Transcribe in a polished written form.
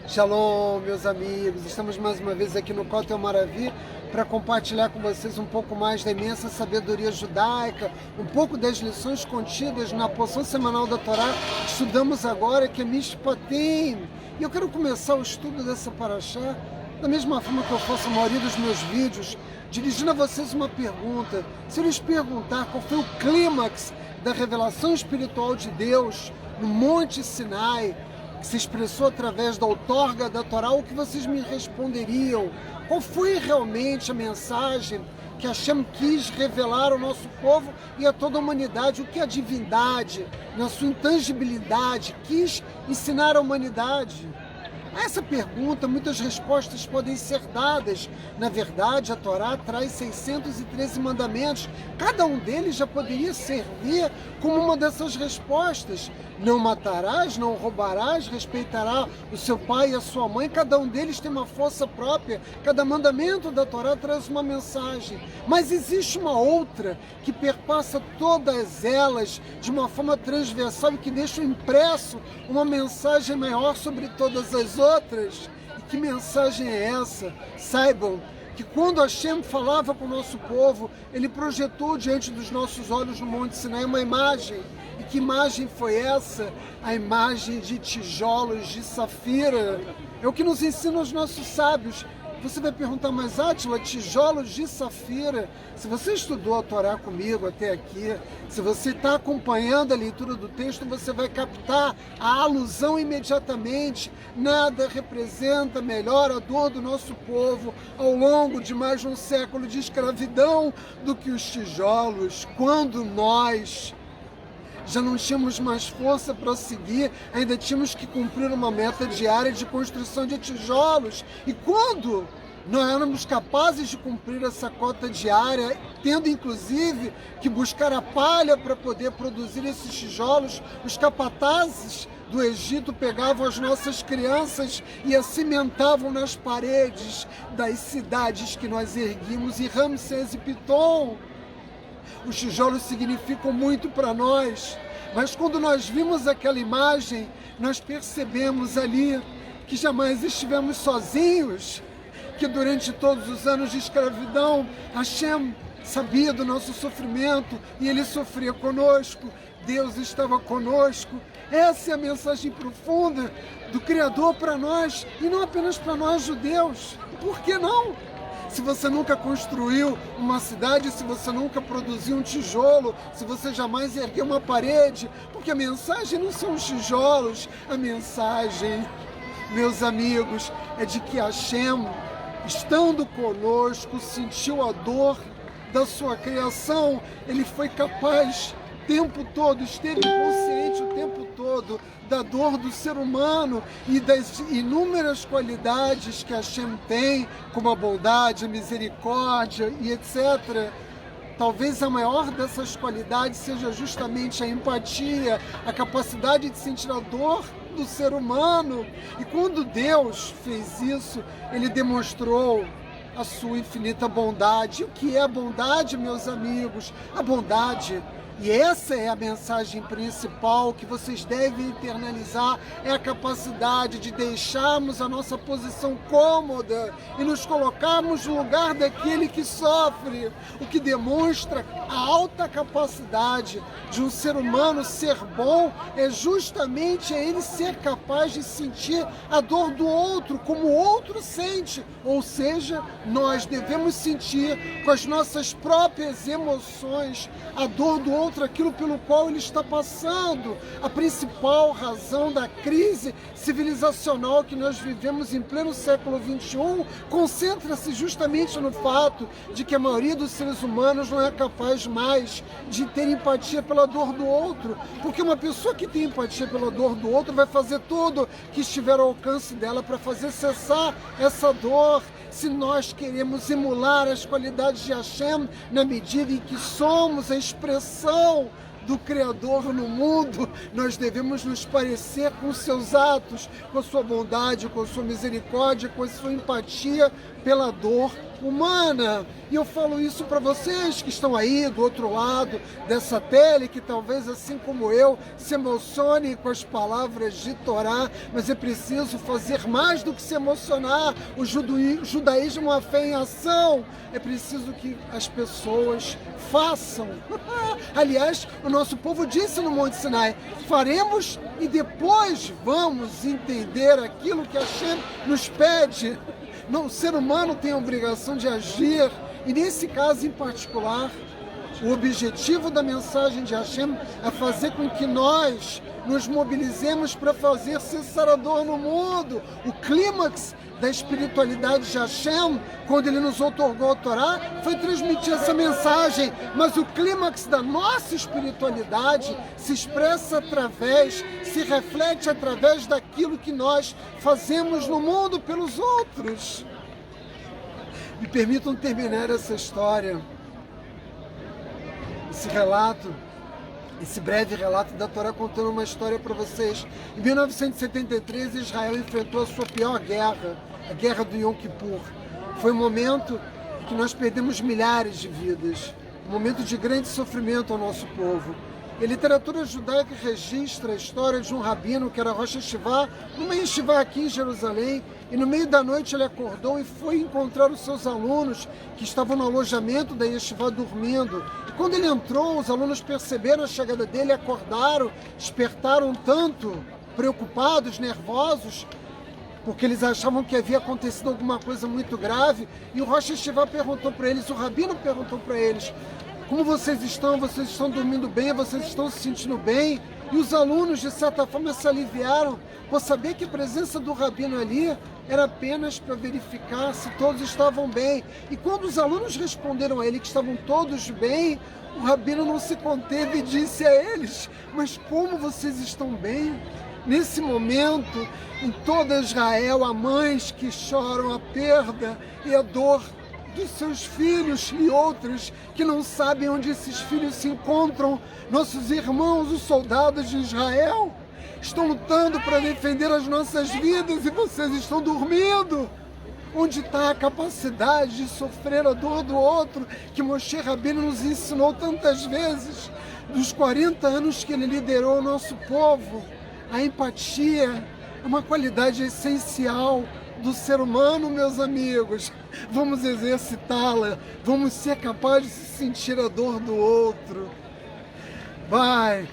Shalom, meus amigos. Estamos mais uma vez aqui no Kotel Maravi para compartilhar com vocês um pouco mais da imensa sabedoria judaica, um pouco das lições contidas na porção semanal da Torá. Estudamos agora que é Mishpatim. E eu quero começar o estudo dessa paraxá da mesma forma que eu faço a maioria dos meus vídeos, dirigindo a vocês uma pergunta. Se eu lhes perguntar qual foi o clímax da revelação espiritual de Deus no Monte Sinai, que se expressou através da outorga da Torá, o que vocês me responderiam? Qual foi realmente a mensagem que Hashem quis revelar ao nosso povo e a toda a humanidade? O que a divindade, na sua intangibilidade, quis ensinar à humanidade? A essa pergunta, muitas respostas podem ser dadas. Na verdade, a Torá traz 613 mandamentos. Cada um deles já poderia servir como uma dessas respostas. Não matarás, não roubarás, respeitará o seu pai e a sua mãe. Cada um deles tem uma força própria. Cada mandamento da Torá traz uma mensagem. Mas existe uma outra que perpassa todas elas de uma forma transversal e que deixa impresso uma mensagem maior sobre todas as outras. E que mensagem é essa? Saibam que quando Hashem falava com o nosso povo, ele projetou diante dos nossos olhos no Monte Sinai uma imagem. E que imagem foi essa? A imagem de tijolos de safira. É o que nos ensinam os nossos sábios. Você vai perguntar, mas Átila, tijolos de safira? Se você estudou a Torá comigo até aqui, se você está acompanhando a leitura do texto, você vai captar a alusão imediatamente. Nada representa melhor a dor do nosso povo ao longo de mais de um século de escravidão do que os tijolos. Quando nós já não tínhamos mais força para seguir, ainda tínhamos que cumprir uma meta diária de construção de tijolos. E quando nós éramos capazes de cumprir essa cota diária, tendo inclusive que buscar a palha para poder produzir esses tijolos, os capatazes do Egito pegavam as nossas crianças e as cimentavam nas paredes das cidades que nós erguimos, e Ramsés e Pitom. Os tijolos significam muito para nós, mas quando nós vimos aquela imagem, nós percebemos ali que jamais estivemos sozinhos, que durante todos os anos de escravidão, Hashem sabia do nosso sofrimento e Ele sofria conosco, Deus estava conosco. Essa é a mensagem profunda do Criador para nós, e não apenas para nós judeus. Por que não? Se você nunca construiu uma cidade, se você nunca produziu um tijolo, se você jamais ergueu uma parede, porque a mensagem não são os tijolos, a mensagem, meus amigos, é de que Hashem, estando conosco, sentiu a dor da sua criação. Ele foi capaz o tempo todo, esteve consciente o tempo todo da dor do ser humano e das inúmeras qualidades que Hashem tem, como a bondade, a misericórdia e etc. Talvez a maior dessas qualidades seja justamente a empatia, a capacidade de sentir a dor do ser humano. E quando Deus fez isso, Ele demonstrou a sua infinita bondade. E o que é a bondade, meus amigos? A bondade, e essa é a mensagem principal que vocês devem internalizar, é a capacidade de deixarmos a nossa posição cômoda e nos colocarmos no lugar daquele que sofre, o que demonstra a alta capacidade de um ser humano ser bom, é justamente ele ser capaz de sentir a dor do outro como o outro sente, ou seja, nós devemos sentir com as nossas próprias emoções a dor do outro, aquilo pelo qual ele está passando. A principal razão da crise civilizacional que nós vivemos em pleno século XXI concentra-se justamente no fato de que a maioria dos seres humanos não é capaz mais de ter empatia pela dor do outro, porque uma pessoa que tem empatia pela dor do outro vai fazer tudo que estiver ao alcance dela para fazer cessar essa dor. Se nós queremos emular as qualidades de Hashem na medida em que somos a expressão do Criador no mundo, nós devemos nos parecer com seus atos, com a sua bondade, com a sua misericórdia, com a sua empatia pela dor humana. E eu falo isso para vocês que estão aí do outro lado dessa tela, que talvez, assim como eu, se emocionem com as palavras de Torá, mas é preciso fazer mais do que se emocionar. O judaísmo é uma fé em ação. É preciso que as pessoas façam. Aliás, o nosso povo disse no Monte Sinai: faremos e depois vamos entender aquilo que Hashem nos pede. Não, o ser humano tem a obrigação de agir, e nesse caso em particular, o objetivo da mensagem de Hashem é fazer com que nós nos mobilizemos para fazer cessar a dor no mundo. O clímax da espiritualidade de Hashem, quando ele nos outorgou a Torá, foi transmitir essa mensagem, mas o clímax da nossa espiritualidade se expressa através, se reflete através daquilo que nós fazemos no mundo pelos outros. Me permitam terminar essa história, esse relato, esse breve relato da Torá, contando uma história para vocês. Em 1973, Israel enfrentou a sua pior guerra, a Guerra do Yom Kippur. Foi um momento em que nós perdemos milhares de vidas, um momento de grande sofrimento ao nosso povo. E a literatura judaica registra a história de um rabino que era Rosh Yeshiva, numa yeshiva aqui em Jerusalém, e no meio da noite ele acordou e foi encontrar os seus alunos que estavam no alojamento da yeshiva dormindo. E quando ele entrou, os alunos perceberam a chegada dele, acordaram, despertaram tanto, preocupados, nervosos, porque eles achavam que havia acontecido alguma coisa muito grave. E o Rosh Yeshiva perguntou para eles, o rabino perguntou para eles: como vocês estão? Vocês estão dormindo bem? Vocês estão se sentindo bem? E os alunos, de certa forma, se aliviaram por saber que a presença do rabino ali era apenas para verificar se todos estavam bem. E quando os alunos responderam a ele que estavam todos bem, o rabino não se conteve e disse a eles: mas como vocês estão bem? Nesse momento, em toda Israel, há mães que choram a perda e a dor dos seus filhos, e outros que não sabem onde esses filhos se encontram. Nossos irmãos, os soldados de Israel, estão lutando para defender as nossas vidas e vocês estão dormindo. Onde está a capacidade de sofrer a dor do outro que Moshe Rabbeinu nos ensinou tantas vezes, dos 40 anos que ele liderou o nosso povo? A empatia é uma qualidade essencial do ser humano, meus amigos. Vamos exercitá-la, vamos ser capazes de sentir a dor do outro. Vai!